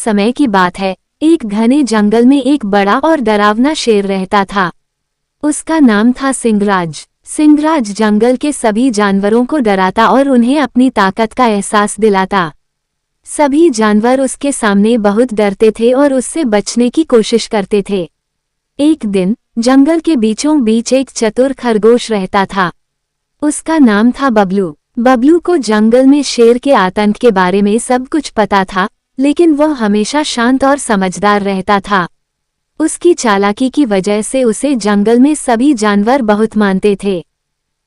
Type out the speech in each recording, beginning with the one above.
समय की बात है। एक घने जंगल में एक बड़ा और डरावना शेर रहता था। उसका नाम था सिंहराज। सिंहराज जंगल के सभी जानवरों को डराता और उन्हें अपनी ताकत का एहसास दिलाता। सभी जानवर उसके सामने बहुत डरते थे और उससे बचने की कोशिश करते थे। एक दिन जंगल के बीचों बीच एक चतुर खरगोश रहता था। उसका नाम था बबलू। बबलू को जंगल में शेर के आतंक के बारे में सब कुछ पता था, लेकिन वह हमेशा शांत और समझदार रहता था। उसकी चालाकी की वजह से उसे जंगल में सभी जानवर बहुत मानते थे।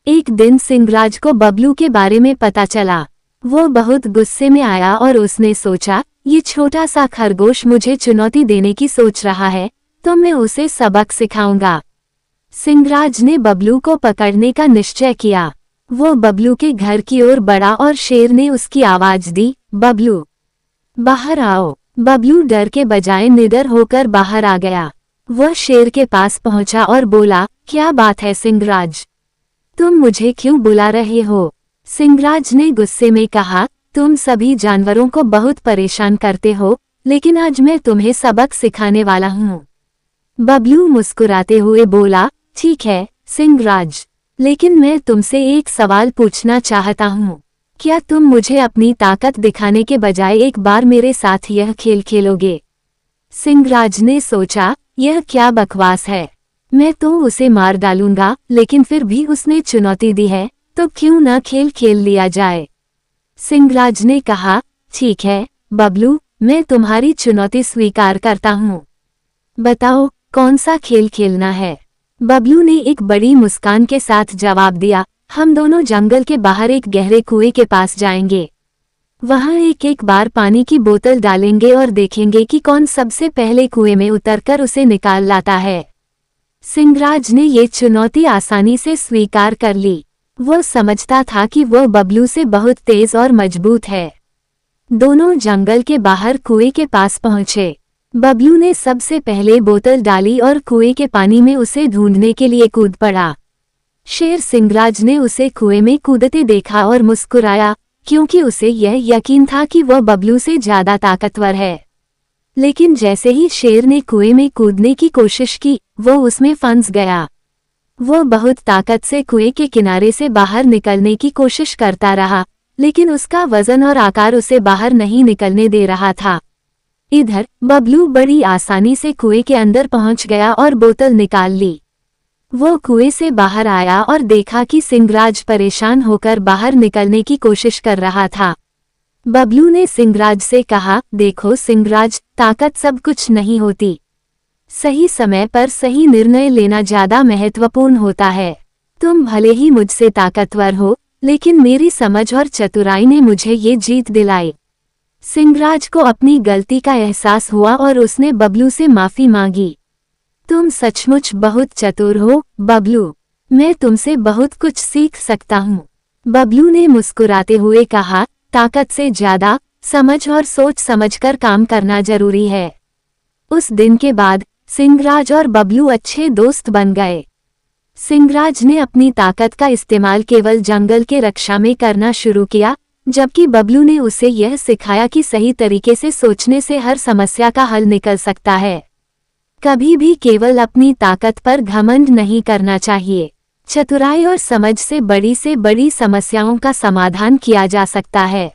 एक दिन सिंहराज को बबलू के बारे में पता चला। वो बहुत गुस्से में आया और उसने सोचा, ये छोटा सा खरगोश मुझे चुनौती देने की सोच रहा है, तो मैं उसे सबक सिखाऊंगा। सिंहराज ने बबलू को पकड़ने का निश्चय किया। वो बबलू के घर की ओर बढ़ा और शेर ने उसकी आवाज दी, बबलू बाहर आओ। बबलू डर के बजाय निडर होकर बाहर आ गया। वह शेर के पास पहुंचा और बोला, क्या बात है सिंहराज, तुम मुझे क्यों बुला रहे हो? सिंहराज ने गुस्से में कहा, तुम सभी जानवरों को बहुत परेशान करते हो, लेकिन आज मैं तुम्हें सबक सिखाने वाला हूँ। बबलू मुस्कुराते हुए बोला, ठीक है सिंहराज, लेकिन मैं तुमसे एक सवाल पूछना चाहता हूँ। क्या तुम मुझे अपनी ताकत दिखाने के बजाय एक बार मेरे साथ यह खेल खेलोगे? सिंहराज ने सोचा, यह क्या बकवास है, मैं तो उसे मार डालूंगा, लेकिन फिर भी उसने चुनौती दी है, तो क्यों न खेल खेल लिया जाए। सिंहराज ने कहा, ठीक है बबलू, मैं तुम्हारी चुनौती स्वीकार करता हूँ। बताओ कौन सा खेल खेलना है? बबलू ने एक बड़ी मुस्कान के साथ जवाब दिया, हम दोनों जंगल के बाहर एक गहरे कुएं के पास जाएंगे। वहां एक एक बार पानी की बोतल डालेंगे और देखेंगे कि कौन सबसे पहले कुएं में उतरकर उसे निकाल लाता है। सिंहराज ने ये चुनौती आसानी से स्वीकार कर ली। वो समझता था कि वो बबलू से बहुत तेज और मजबूत है। दोनों जंगल के बाहर कुएं के पास पहुंचे। बबलू ने सबसे पहले बोतल डाली और कुएं के पानी में उसे ढूंढने के लिए कूद पड़ा। शेर सिंहराज ने उसे कुएं में कूदते देखा और मुस्कुराया, क्योंकि उसे यह यकीन था कि वह बबलू से ज्यादा ताकतवर है। लेकिन जैसे ही शेर ने कुएं में कूदने की कोशिश की, वो उसमें फंस गया। वो बहुत ताकत से कुएं के किनारे से बाहर निकलने की कोशिश करता रहा, लेकिन उसका वजन और आकार उसे बाहर नहीं निकलने दे रहा था। इधर बबलू बड़ी आसानी से कुएं के अंदर पहुंच गया और बोतल निकाल ली। वो कुएं से बाहर आया और देखा कि सिंहराज परेशान होकर बाहर निकलने की कोशिश कर रहा था। बबलू ने सिंहराज से कहा, देखो सिंहराज, ताकत सब कुछ नहीं होती। सही समय पर सही निर्णय लेना ज्यादा महत्वपूर्ण होता है। तुम भले ही मुझसे ताकतवर हो, लेकिन मेरी समझ और चतुराई ने मुझे ये जीत दिलाई। सिंहराज को अपनी गलती का एहसास हुआ और उसने बबलू से माफी मांगी। तुम सचमुच बहुत चतुर हो बबलू, मैं तुमसे बहुत कुछ सीख सकता हूँ। बबलू ने मुस्कुराते हुए कहा, ताकत से ज्यादा समझ और सोच समझकर काम करना जरूरी है। उस दिन के बाद सिंहराज और बबलू अच्छे दोस्त बन गए। सिंहराज ने अपनी ताकत का इस्तेमाल केवल जंगल के रक्षा में करना शुरू किया, जबकि बबलू ने उसे यह सिखाया कि सही तरीके से सोचने से हर समस्या का हल निकल सकता है। कभी भी केवल अपनी ताकत पर घमंड नहीं करना चाहिए। चतुराई और समझ से बड़ी समस्याओं का समाधान किया जा सकता है।